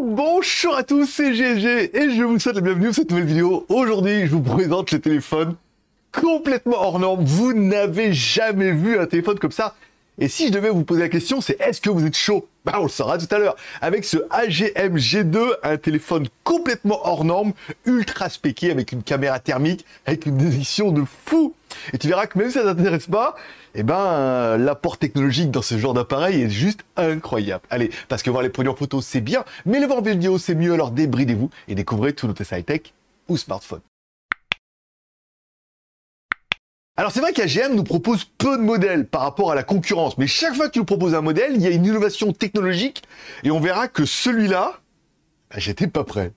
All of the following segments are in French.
Bonjour à tous, c'est GG et je vous souhaite la bienvenue dans cette nouvelle vidéo. Aujourd'hui, je vous présente le téléphone complètement hors norme. Vous n'avez jamais vu un téléphone comme ça. Et si je devais vous poser la question, c'est est-ce que vous êtes chaud? Bah, on le saura tout à l'heure. Avec ce AGM G2, un téléphone complètement hors norme, ultra spéqué, avec une caméra thermique, avec une édition de fou. Et tu verras que même si ça t'intéresse pas, eh ben, l'apport technologique dans ce genre d'appareil est juste incroyable. Allez, parce que voir les produits en photo, c'est bien, mais le voir en vidéo, c'est mieux, alors débridez-vous et découvrez tous nos tests high-tech ou smartphones. Alors c'est vrai qu'AGM nous propose peu de modèles par rapport à la concurrence, mais chaque fois qu'il nous propose un modèle, il y a une innovation technologique, et on verra que celui-là, bah, j'étais pas prêt.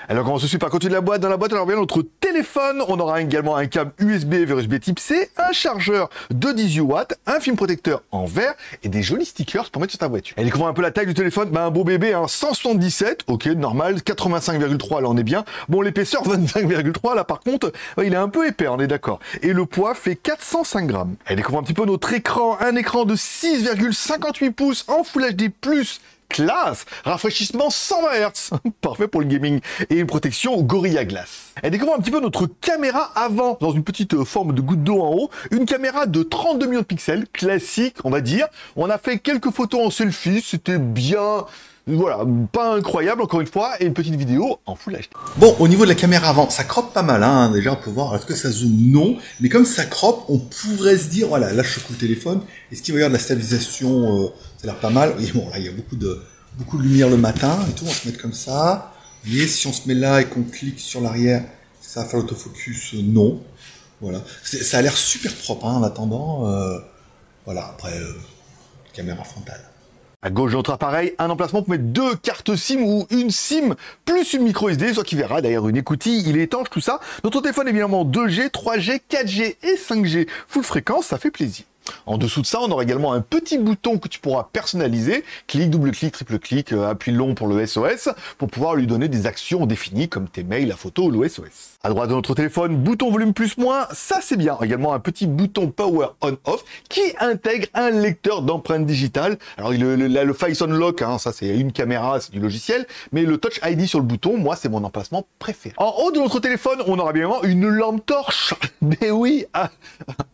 Alors quand on se suit par côté de la boîte, dans la boîte, alors bien notre téléphone, on aura également un câble USB vers USB type C, un chargeur de 18 watts, un film protecteur en verre et des jolis stickers pour mettre sur ta voiture. Elle découvre un peu la taille du téléphone, bah un beau bébé, hein, 177, ok, normal, 85,3 là on est bien. Bon l'épaisseur 25,3 là par contre, il est un peu épais, on est d'accord. Et le poids fait 405 grammes. Elle découvre un petit peu notre écran, un écran de 6,58 pouces en Full HD+, classe, rafraîchissement 120 Hz, parfait pour le gaming, et une protection Gorilla Glass. Elle découvre un petit peu notre caméra avant, dans une petite forme de goutte d'eau en haut, une caméra de 32 millions de pixels, classique, on va dire. On a fait quelques photos en selfie, c'était bien, voilà, pas incroyable encore une fois, et une petite vidéo en Full HD. Bon, au niveau de la caméra avant, ça croppe pas mal, hein, déjà on peut voir, est-ce que ça zoome? Non, mais comme ça croppe, on pourrait se dire, voilà, là je secoue le téléphone, est-ce qu'il va y avoir de la stabilisation, ça a l'air pas mal. Et bon, là il y a beaucoup de lumière le matin et tout, on va se mettre comme ça. Vous voyez, si on se met là et qu'on clique sur l'arrière, ça va faire l'autofocus, non. Voilà, ça a l'air super propre, hein, en attendant, voilà, après, caméra frontale. À gauche de notre appareil, un emplacement pour mettre deux cartes SIM ou une SIM plus une micro SD, soit qui verra d'ailleurs une écoutille, il est étanche, tout ça. Notre téléphone est évidemment 2G, 3G, 4G et 5G. Full fréquence, ça fait plaisir. En dessous de ça, on aura également un petit bouton que tu pourras personnaliser. Clic, double clic, triple clic, appui long pour le SOS, pour pouvoir lui donner des actions définies comme tes mails, la photo ou le SOS. À droite de notre téléphone, bouton volume plus moins, ça c'est bien. Également un petit bouton power on off qui intègre un lecteur d'empreintes digitales. Alors le Face Unlock, hein, ça c'est une caméra, c'est du logiciel, mais le Touch ID sur le bouton, moi c'est mon emplacement préféré. En haut de notre téléphone, on aura bien évidemment une lampe torche. Mais oui,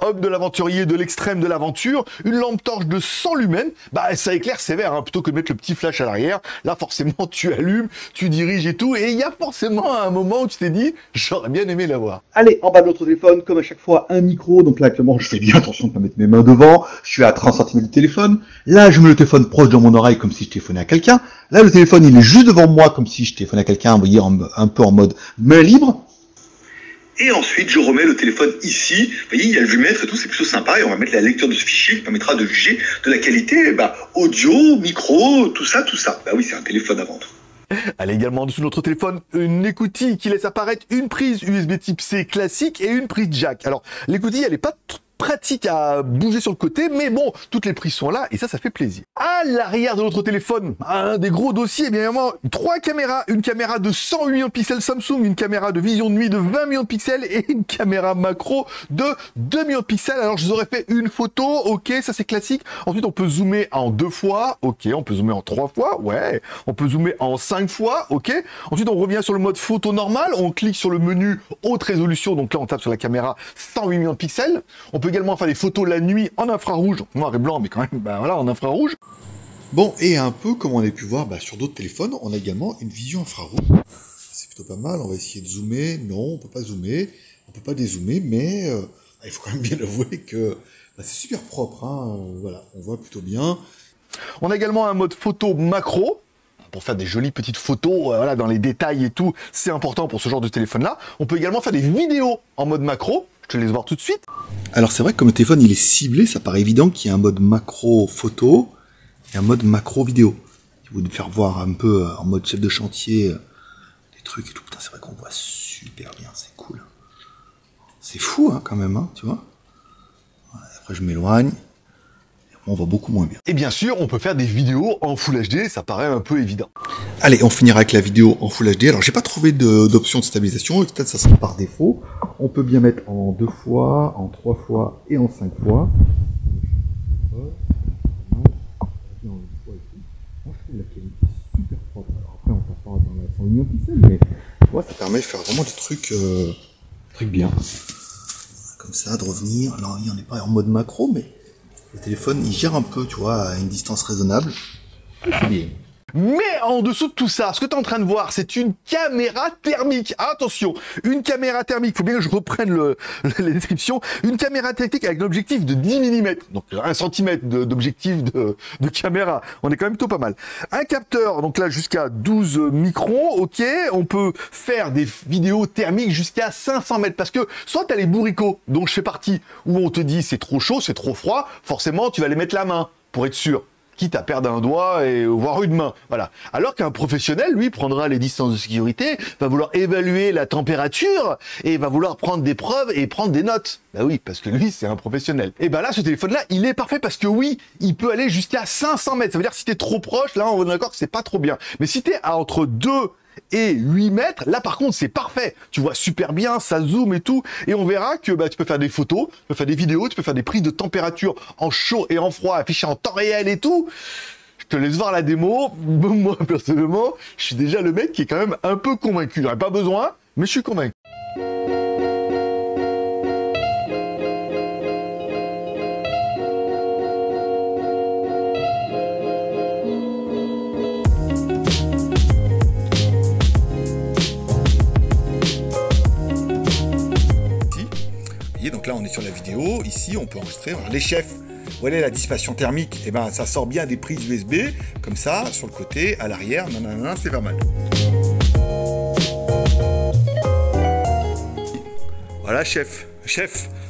homme de l'aventurier de l'extrême de l'aventure, une lampe torche de 100 lumens, bah ça éclaire sévère, hein, plutôt que de mettre le petit flash à l'arrière. Là forcément tu allumes, tu diriges et tout, et il y a forcément un moment où tu t'es dit, j'aurais bien aimé l'avoir. Allez, en bas de notre téléphone, comme à chaque fois, un micro. Donc là actuellement je fais bien attention de ne pas mettre mes mains devant, je suis à 30 cm du téléphone. Là je mets le téléphone proche de mon oreille comme si je téléphonais à quelqu'un. Là le téléphone il est juste devant moi comme si je téléphonais à quelqu'un, vous voyez, un peu en mode main libre. Et ensuite, je remets le téléphone ici. Vous voyez, il y a le vumètre et tout, c'est plutôt sympa. Et on va mettre la lecture de ce fichier qui permettra de juger de la qualité, audio, micro, tout ça. Bah oui, c'est un téléphone avant tout. Elle a également dessus notre téléphone une écoutille qui laisse apparaître une prise USB type C classique et une prise jack. Alors, l'écoutille, elle n'est pas pratique à bouger sur le côté, mais bon, toutes les prises sont là et ça fait plaisir. À l'arrière de notre téléphone, un des gros dossiers, bien évidemment, trois caméras, une caméra de 108 millions de pixels Samsung, une caméra de vision de nuit de 20 millions de pixels et une caméra macro de 2 millions de pixels. Alors je vous aurais fait une photo, ok, ça c'est classique. Ensuite on peut zoomer en 2 fois, ok, on peut zoomer en 3 fois, ouais, on peut zoomer en 5 fois, ok. Ensuite on revient sur le mode photo normal, on clique sur le menu haute résolution, donc là on tape sur la caméra 108 millions de pixels. On peut également faire des photos la nuit en infrarouge, noir et blanc, mais quand même, voilà, en infrarouge. Bon, et un peu comme on a pu voir sur d'autres téléphones, on a également une vision infrarouge. C'est plutôt pas mal, on va essayer de zoomer. Non, on peut pas zoomer, on peut pas dézoomer, mais il faut quand même bien avouer que c'est super propre, hein, voilà, on voit plutôt bien. On a également un mode photo macro, pour faire des jolies petites photos, voilà, dans les détails et tout, c'est important pour ce genre de téléphone-là. On peut également faire des vidéos en mode macro, je te laisse voir tout de suite. Alors c'est vrai que comme le téléphone il est ciblé, ça paraît évident qu'il y a un mode macro photo et un mode macro vidéo. Si vous voulez faire voir un peu en mode chef de chantier des trucs et tout, putain c'est vrai qu'on voit super bien, c'est cool. C'est fou hein, quand même, hein, tu vois. Après je m'éloigne. On voit beaucoup moins bien. Et bien sûr, on peut faire des vidéos en Full HD, ça paraît un peu évident. Allez, on finira avec la vidéo en Full HD. Alors, j'ai pas trouvé d'option de stabilisation, peut-être ça sera par défaut. On peut bien mettre en 2 fois, en 3 fois et en 5 fois. Franchement, je trouve la qualité super propre. Alors après, on passe pas dans la 100 millions de pixels, mais ouais, ça permet de faire vraiment des trucs bien. Comme ça, de revenir. Alors, on n'est pas en mode macro, mais le téléphone, il gère un peu, tu vois, à une distance raisonnable. C'est bien. Mais en dessous de tout ça, ce que tu es en train de voir, c'est une caméra thermique. Attention, une caméra thermique, il faut bien que je reprenne la description. Une caméra thermique avec un objectif de 10 mm, donc 1 cm d'objectif de caméra. On est quand même plutôt pas mal. Un capteur, donc là jusqu'à 12 microns, ok. On peut faire des vidéos thermiques jusqu'à 500 mètres, parce que soit tu as les bourricots, dont je fais partie, où on te dit c'est trop chaud, c'est trop froid, forcément tu vas les mettre la main, pour être sûr. Quitte à perdre un doigt et voire une main, voilà. Alors qu'un professionnel, lui, prendra les distances de sécurité, va vouloir évaluer la température et va vouloir prendre des preuves et prendre des notes. Bah oui, parce que lui, c'est un professionnel. Et ben là, ce téléphone-là, il est parfait parce que oui, il peut aller jusqu'à 500 mètres. Ça veut dire que si t'es trop proche, là, on est d'accord que c'est pas trop bien. Mais si t'es à entre 2 et 8 mètres, là par contre c'est parfait, tu vois super bien, ça zoome et tout, et on verra que bah, tu peux faire des photos, tu peux faire des vidéos, tu peux faire des prises de température en chaud et en froid, affichées en temps réel et tout. Je te laisse voir la démo. Moi personnellement, je suis déjà le mec qui est quand même un peu convaincu, j'en ai pas besoin, mais je suis convaincu. Donc là on est sur la vidéo, ici on peut enregistrer. Alors, les chefs, voilà la dissipation thermique, et ben ça sort bien des prises USB, comme ça, sur le côté, à l'arrière, nanana, c'est pas mal. Voilà chef,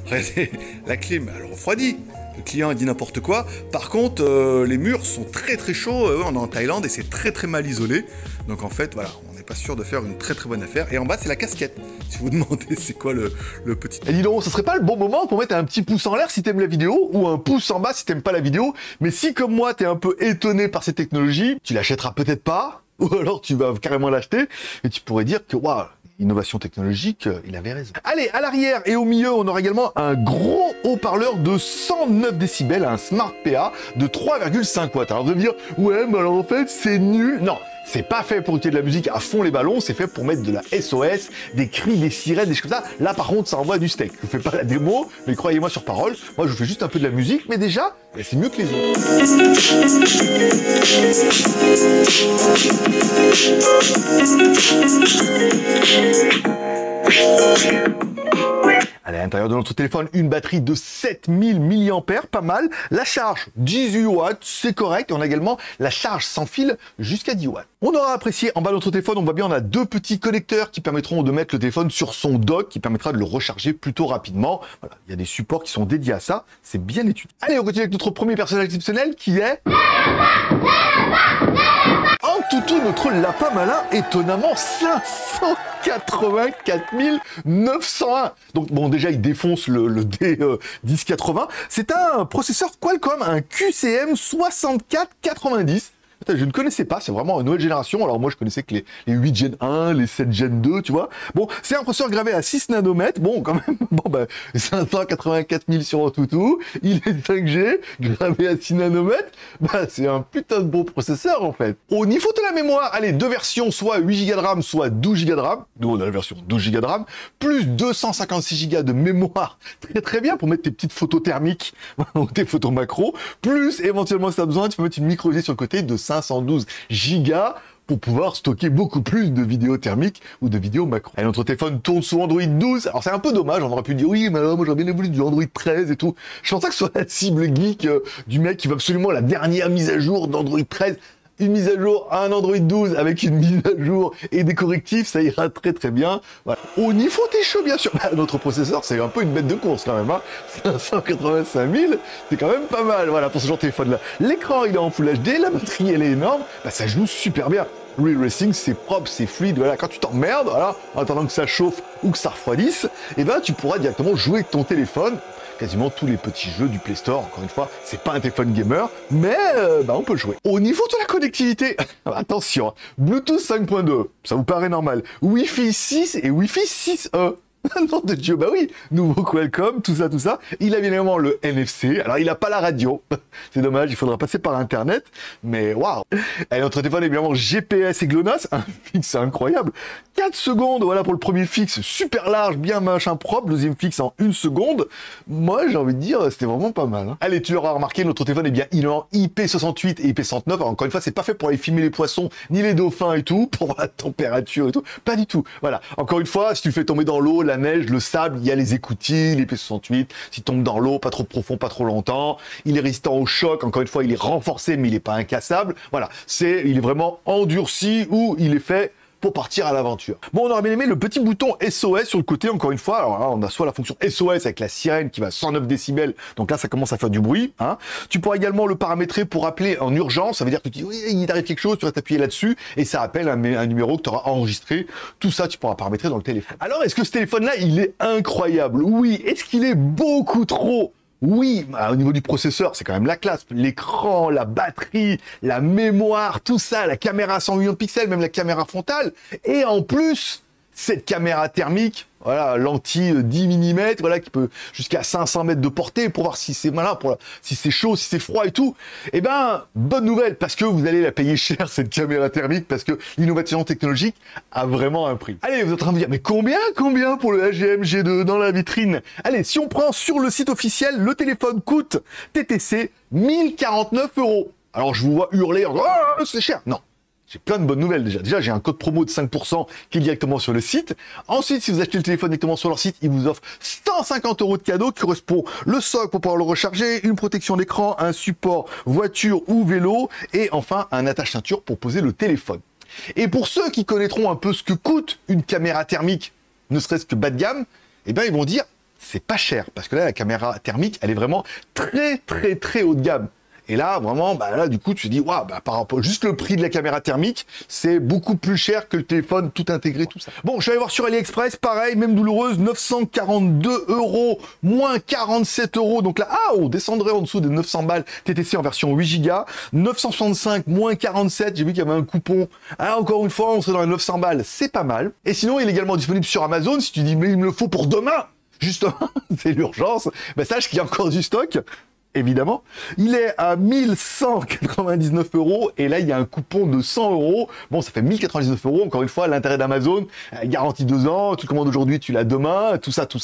regardez, la clim, elle refroidit. Le client il dit n'importe quoi. Par contre, les murs sont très très chauds. On est en Thaïlande et c'est très très mal isolé. Donc en fait, voilà, on n'est pas sûr de faire une très très bonne affaire. Et en bas, c'est la casquette. Si vous demandez c'est quoi le petit... Et dis donc, ça serait pas le bon moment pour mettre un petit pouce en l'air si t'aimes la vidéo, ou un pouce en bas si t'aimes pas la vidéo. Mais si comme moi, t'es un peu étonné par ces technologies, tu l'achèteras peut-être pas, ou alors tu vas carrément l'acheter, et tu pourrais dire que waouh, innovation technologique, il avait raison. Allez, à l'arrière et au milieu, on aura également un gros haut-parleur de 109 décibels, un Smart PA de 3,5 watts. Alors vous allez me dire, ouais, mais alors en fait, c'est nul. Non, c'est pas fait pour écouter de la musique à fond les ballons, c'est fait pour mettre de la SOS, des cris, des sirènes, des choses comme ça. Là, par contre, ça envoie du steak. Je vous fais pas la démo, mais croyez-moi sur parole, moi, je vous fais juste un peu de la musique, mais déjà, c'est mieux que les autres. Allez, à l'intérieur de notre téléphone, une batterie de 7000 mAh, pas mal. La charge, 18 watts, c'est correct. Et on a également la charge sans fil jusqu'à 10 watts. On aura apprécié, en bas de notre téléphone, on voit bien, on a deux petits connecteurs qui permettront de mettre le téléphone sur son dock, qui permettra de le recharger plutôt rapidement. Voilà, il y a des supports qui sont dédiés à ça. C'est bien étudié. Allez, on continue avec notre premier personnage exceptionnel qui est... en toutou, notre lapin malin, étonnamment 584 901. Donc bon, déjà il défonce le D1080. C'est un processeur Qualcomm, un QCM 6490. Je ne connaissais pas, c'est vraiment une nouvelle génération. Alors moi je connaissais que les 8 Gen 1, les 7 Gen 2, tu vois. Bon, c'est un processeur gravé à 6 nanomètres. Bon, quand même, bon bah 584 000 sur Antutu. Il est 5G, gravé à 6 nanomètres. Bah c'est un putain de bon processeur en fait. Au niveau de la mémoire, allez, deux versions, soit 8 Go de RAM, soit 12 Go de RAM. Nous on a la version 12 Go de RAM, plus 256 Go de mémoire. Très très bien pour mettre tes petites photos thermiques, ou tes photos macro. Plus éventuellement si tu as besoin, tu peux mettre une micro SD sur le côté de 512 gigas pour pouvoir stocker beaucoup plus de vidéos thermiques ou de vidéos macro. Et notre téléphone tourne sous Android 12. Alors c'est un peu dommage, on aurait pu dire oui, mais alors, moi j'aurais bien voulu du Android 13 et tout. Je pense pas que ce soit la cible geek du mec qui veut absolument la dernière mise à jour d'Android 13. Une mise à jour à un Android 12 avec une mise à jour et des correctifs, ça ira très très bien. Voilà. Au niveau des chauds, bien sûr, bah, notre processeur, c'est un peu une bête de course quand même. Hein. 585 000, c'est quand même pas mal, voilà, pour ce genre de téléphone-là. L'écran, il est en Full HD, la batterie, elle est énorme, bah, ça joue super bien. Real Racing, c'est propre, c'est fluide, voilà, quand tu t'emmerdes, voilà, en attendant que ça chauffe ou que ça refroidisse, et ben tu pourras directement jouer avec ton téléphone. Quasiment tous les petits jeux du Play Store, encore une fois, c'est pas un téléphone gamer, mais bah, on peut jouer. Au niveau de la connectivité, attention, Bluetooth 5.2, ça vous paraît normal, Wi-Fi 6 et Wi-Fi 6E. Nom de Dieu, bah oui, nouveau Qualcomm, tout ça, tout ça. Il a bien évidemment le NFC. Alors, il a pas la radio. C'est dommage, il faudra passer par Internet. Mais waouh. Et notre téléphone est bien évidemment GPS et GLONASS. Un fixe incroyable. 4 secondes, voilà pour le premier fixe, super large, bien machin propre. Deuxième fixe en 1 seconde. Moi, j'ai envie de dire, c'était vraiment pas mal. Hein. Allez, tu l'auras remarqué, notre téléphone est bien innovant IP68 et IP69. Alors, encore une fois, c'est pas fait pour aller filmer les poissons, ni les dauphins et tout, pour voir la température et tout. Pas du tout. Voilà. Encore une fois, si tu le fais tomber dans l'eau, la neige, le sable, il y a les écoutilles, l'IP68. S'il tombe dans l'eau, pas trop profond, pas trop longtemps. Il est résistant au choc. Encore une fois, il est renforcé, mais il n'est pas incassable. Voilà. Il est vraiment endurci ou il est fait pour partir à l'aventure. Bon, on aurait bien aimé le petit bouton SOS sur le côté, encore une fois. Alors là, on a soit la fonction SOS avec la sirène qui va à 109 décibels, donc là, ça commence à faire du bruit. Hein. Tu pourras également le paramétrer pour appeler en urgence, ça veut dire que tu dis, oui, il t'arrive quelque chose, tu vas t'appuyer là-dessus, et ça appelle un numéro que tu auras enregistré. Tout ça, tu pourras paramétrer dans le téléphone. Alors, est-ce que ce téléphone-là, il est incroyable? Oui. Est-ce qu'il est beaucoup trop? Oui, bah, au niveau du processeur, c'est quand même la classe. L'écran, la batterie, la mémoire, tout ça, la caméra à 100 millions de pixels, même la caméra frontale. Et en plus, cette caméra thermique, voilà, lentille 10 mm, voilà, qui peut jusqu'à 500 mètres de portée pour voir si c'est malin, si c'est chaud, si c'est froid et tout. Eh ben, bonne nouvelle, parce que vous allez la payer cher, cette caméra thermique, parce que l'innovation technologique a vraiment un prix. Allez, vous êtes en train de me dire, mais combien pour le AGM G2 dans la vitrine? Allez, si on prend sur le site officiel, le téléphone coûte TTC 1049 €. Alors, je vous vois hurler, oh, c'est cher. Non. J'ai plein de bonnes nouvelles déjà. Déjà, j'ai un code promo de 5% qui est directement sur le site. Ensuite, si vous achetez le téléphone directement sur leur site, ils vous offrent 150 € de cadeau qui correspond le socle pour pouvoir le recharger, une protection d'écran, un support voiture ou vélo et enfin un attache-ceinture pour poser le téléphone. Et pour ceux qui connaîtront un peu ce que coûte une caméra thermique, ne serait-ce que bas de gamme, eh ben ils vont dire c'est pas cher parce que là la caméra thermique, elle est vraiment très haut de gamme. Et là, vraiment, bah là, du coup, tu te dis, waouh, bah, par rapport, juste le prix de la caméra thermique, c'est beaucoup plus cher que le téléphone tout intégré, tout ça. Bon, je suis allé voir sur AliExpress, pareil, même douloureuse, 942 €, moins 47 €. Donc là, on descendrait en dessous des 900 balles TTC en version 8 Go. 965, moins 47, j'ai vu qu'il y avait un coupon. Ah, encore une fois, on serait dans les 900 balles, c'est pas mal. Et sinon, il est également disponible sur Amazon. Si tu dis, mais il me le faut pour demain, justement, c'est l'urgence, bah, sache qu'il y a encore du stock. Évidemment, il est à 1199 € et là il y a un coupon de 100 €. Bon, ça fait 1099 €. Encore une fois, l'intérêt d'Amazon, garantie 2 ans. Tu commandes aujourd'hui, tu l'as demain. Tout ça. Je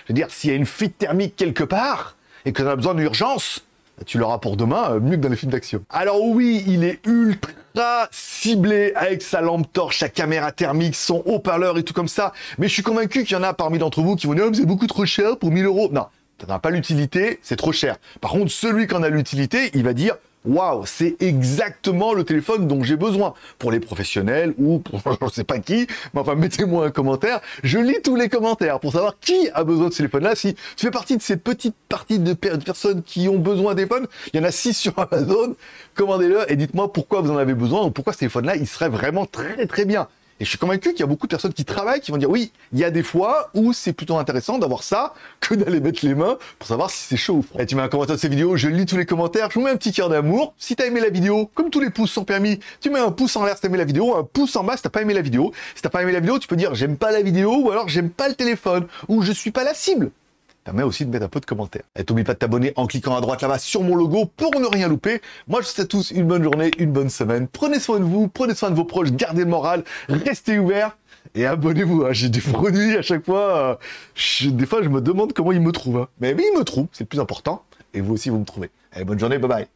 veux dire, s'il y a une fuite thermique quelque part et que tu as besoin d'urgence, tu l'auras pour demain, mieux que dans les films d'action. Alors oui, il est ultra ciblé avec sa lampe torche, sa caméra thermique, son haut-parleur et tout comme ça. Mais je suis convaincu qu'il y en a parmi d'entre vous qui vont dire, c'est beaucoup trop cher pour 1000 €. Non. Ça n'a pas l'utilité, c'est trop cher. Par contre, celui qui en a l'utilité, il va dire waouh, c'est exactement le téléphone dont j'ai besoin. Pour les professionnels ou pour je ne sais pas qui, mais enfin, mettez-moi un commentaire. Je lis tous les commentaires pour savoir qui a besoin de ce téléphone-là. Si tu fais partie de cette petite partie de personnes qui ont besoin des téléphones, il y en a 6 sur Amazon, commandez-le et dites-moi pourquoi vous en avez besoin ou pourquoi ce téléphone-là, il serait vraiment très bien. Et je suis convaincu qu'il y a beaucoup de personnes qui travaillent, qui vont dire oui, il y a des fois où c'est plutôt intéressant d'avoir ça que d'aller mettre les mains pour savoir si c'est chaud ou froid. Et tu mets un commentaire de cette vidéo, je lis tous les commentaires, je vous mets un petit cœur d'amour. Si t'as aimé la vidéo, comme tous les pouces sont permis, tu mets un pouce en l'air si t'as aimé la vidéo, un pouce en bas si t'as pas aimé la vidéo. Si t'as pas aimé la vidéo, tu peux dire j'aime pas la vidéo ou alors j'aime pas le téléphone ou je suis pas la cible. Permet aussi de mettre un peu de commentaires. Et t'oublie pas de t'abonner en cliquant à droite là-bas sur mon logo pour ne rien louper. Moi, je vous souhaite à tous une bonne journée, une bonne semaine. Prenez soin de vous, prenez soin de vos proches, gardez le moral, restez ouverts et abonnez-vous. J'ai des produits à chaque fois. Des fois, je me demande comment ils me trouvent. Mais ils me trouvent, c'est le plus important. Et vous aussi, vous me trouvez. Allez, bonne journée, bye bye.